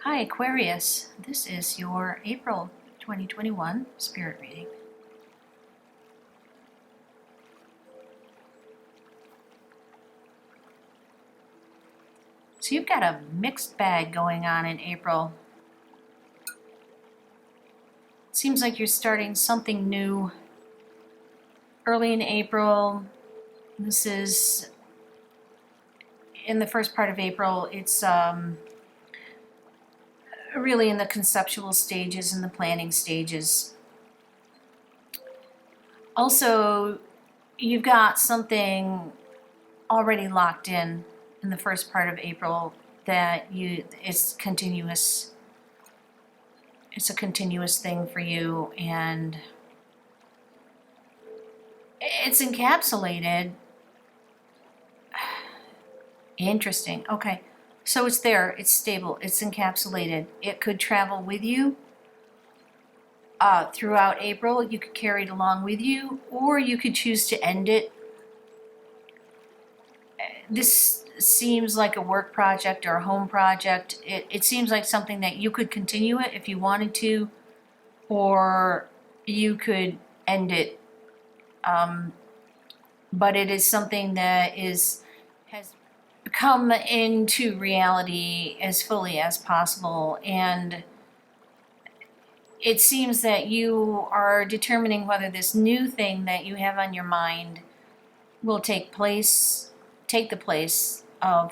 Hi Aquarius, this is your April 2021 spirit reading. So you've got a mixed bag going on in April. It seems like you're starting something new early in April. This is in the first part of April. It's really in the conceptual stages and the planning stages. Also, you've got something already locked in the first part of April that it's continuous. It's a continuous thing for you, and it's encapsulated. Interesting. Okay. So it's there, it's stable, it's encapsulated. It could travel with you throughout April. You could carry it along with you, or you could choose to end it. This seems like a work project or a home project. It seems like something that you could continue it if you wanted to, or you could end it. But it is something that has come into reality as fully as possible, and it seems that you are determining whether this new thing that you have on your mind will take the place of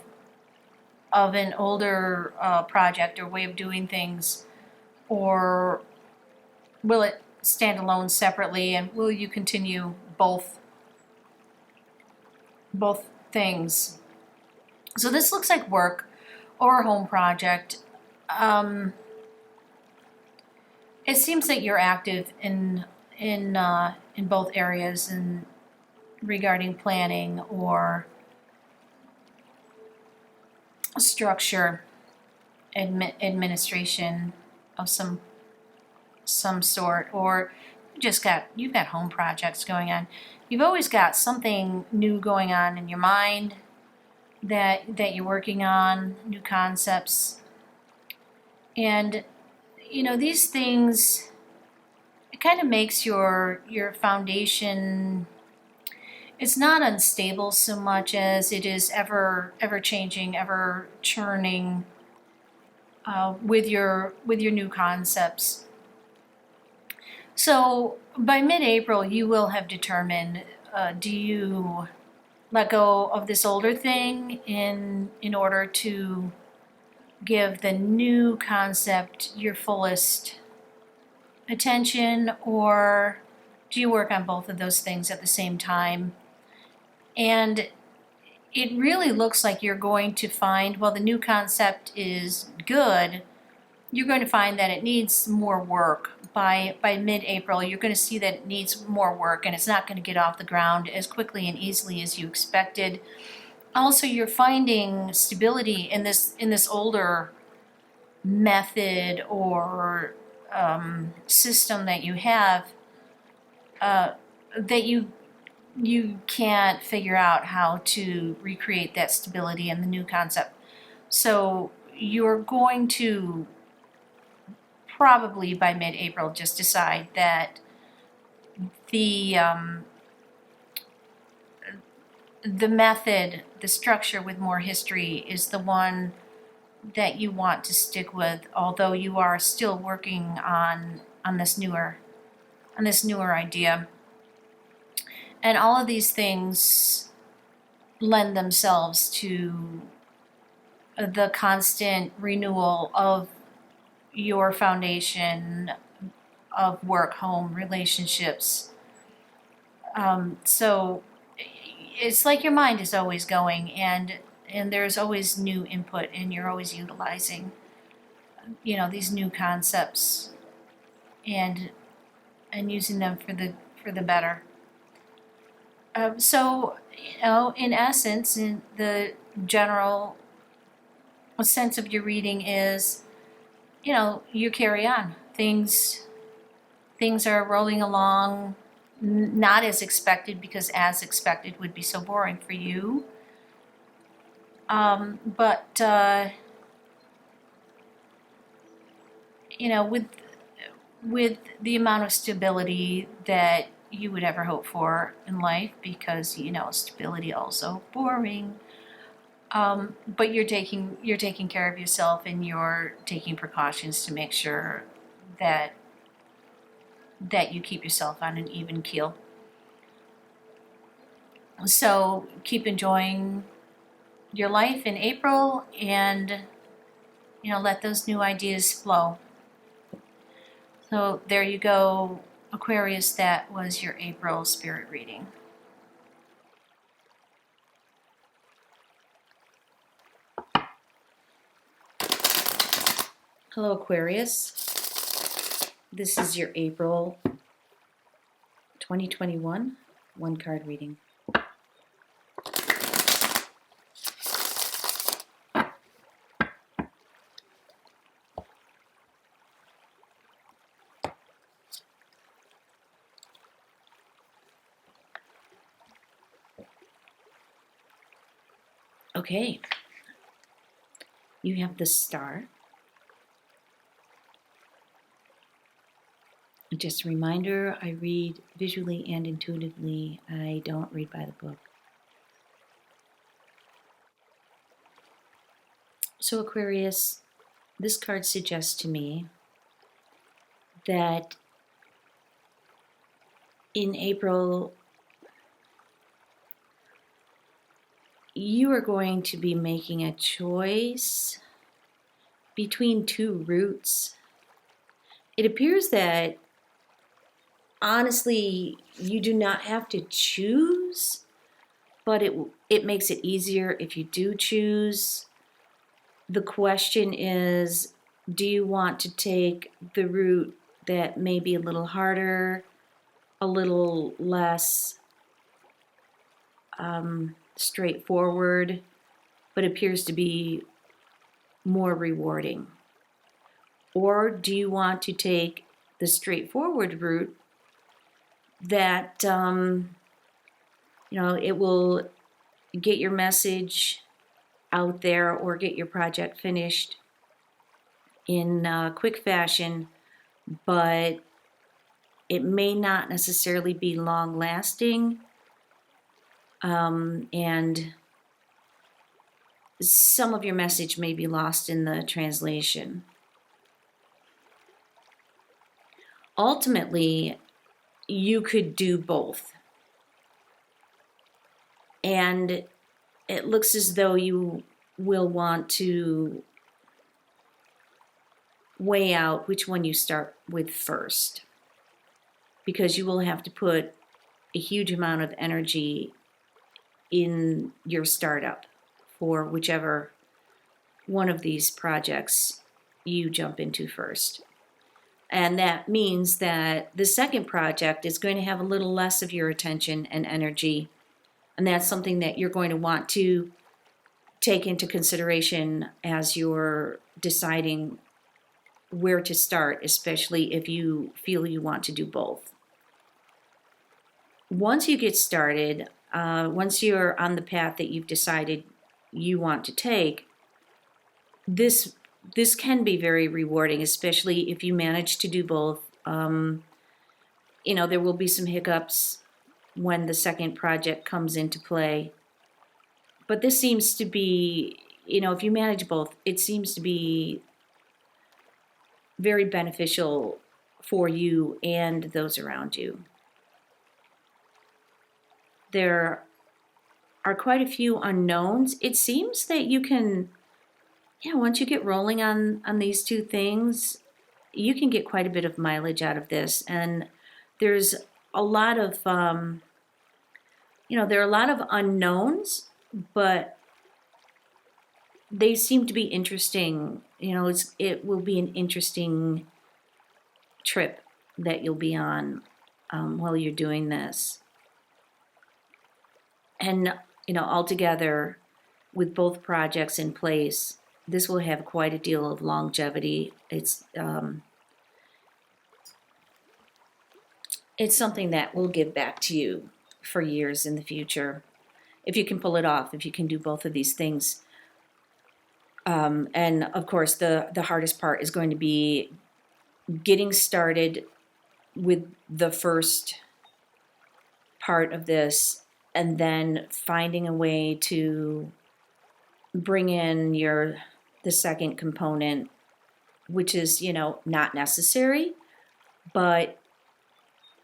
an older project or way of doing things, or will it stand alone separately, and will you continue both things? So this looks like work or a home project. It seems that you're active in both areas, and regarding planning or structure, administration of some sort, or you've got home projects going on. You've always got something new going on in your mind that you're working on, new concepts. And these things, it kind of makes your foundation, it's not unstable so much as it is ever changing, ever churning with your new concepts. So by mid-April, you will have determined, do you let go of this older thing in order to give the new concept your fullest attention, or do you work on both of those things at the same time? And it really looks like you're going to find, while the new concept is good, you're going to find that it needs more work. By mid-April, you're going to see that it needs more work, and it's not going to get off the ground as quickly and easily as you expected. Also, you're finding stability in this older method or system that you have, that you can't figure out how to recreate that stability in the new concept. So you're going to probably by mid-April just decide that the method, the structure with more history, is the one that you want to stick with, although you are still working on this newer idea. And all of these things lend themselves to the constant renewal of your foundation of work, home, relationships. So it's like your mind is always going, and there's always new input, and you're always utilizing these new concepts and using them for the better. So in essence, in the general sense of your reading is, you carry on. Things are rolling along, not as expected, because as expected would be so boring for you. But with the amount of stability that you would ever hope for in life, because stability also boring. But you're taking care of yourself, and you're taking precautions to make sure that you keep yourself on an even keel. So keep enjoying your life in April, and let those new ideas flow. So there you go, Aquarius. That was your April spirit reading. Hello, Aquarius. This is your April 2021 one card reading. Okay, you have the Star. Just a reminder, I read visually and intuitively. I don't read by the book. So Aquarius, this card suggests to me that in April, you are going to be making a choice between two routes. It appears that, honestly, you do not have to choose, but it makes it easier if you do choose. The question is, do you want to take the route that may be a little harder, a little less straightforward, but appears to be more rewarding? Or do you want to take the straightforward route that, it will get your message out there or get your project finished in quick fashion, but it may not necessarily be long lasting, and some of your message may be lost in the translation. Ultimately, you could do both. And it looks as though you will want to weigh out which one you start with first, because you will have to put a huge amount of energy in your startup for whichever one of these projects you jump into first. And that means that the second project is going to have a little less of your attention and energy. And that's something that you're going to want to take into consideration as you're deciding where to start, especially if you feel you want to do both. Once you get started, once you're on the path that you've decided you want to take, this can be very rewarding, especially if you manage to do both. There will be some hiccups when the second project comes into play. But this seems to be, if you manage both, it seems to be very beneficial for you and those around you. There are quite a few unknowns. It seems that you can, once you get rolling on these two things, you can get quite a bit of mileage out of this. And there's a lot of, there are a lot of unknowns, but they seem to be interesting. It will be an interesting trip that you'll be on while you're doing this. And, altogether, with both projects in place, this will have quite a deal of longevity. It's something that will give back to you for years in the future, if you can pull it off, if you can do both of these things. And of course, the hardest part is going to be getting started with the first part of this, and then finding a way to bring in the second component, which is, not necessary, but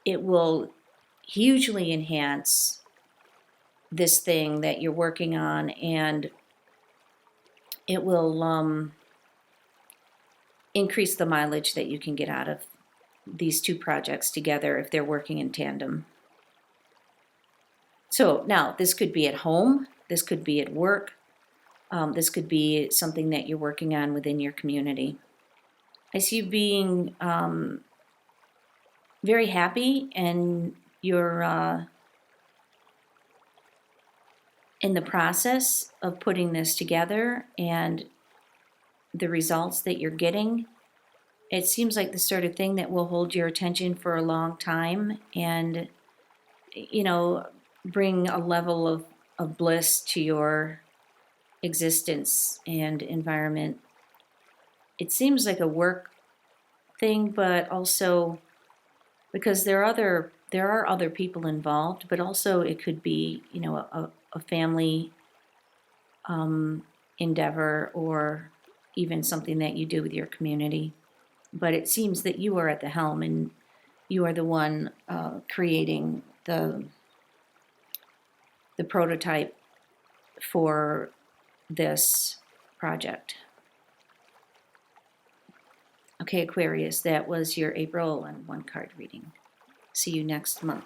it will hugely enhance this thing that you're working on, and it will increase the mileage that you can get out of these two projects together if they're working in tandem. So now, this could be at home, this could be at work, this could be something that you're working on within your community. I see you being very happy, and you're in the process of putting this together, and the results that you're getting. It seems like the sort of thing that will hold your attention for a long time, and bring a level of bliss to your existence and environment. It seems like a work thing, but also because there are other people involved, but also it could be a family endeavor, or even something that you do with your community. But it seems that you are at the helm, and you are the one creating the prototype for this project. Okay, Aquarius, that was your April and 1 card reading. See you next month.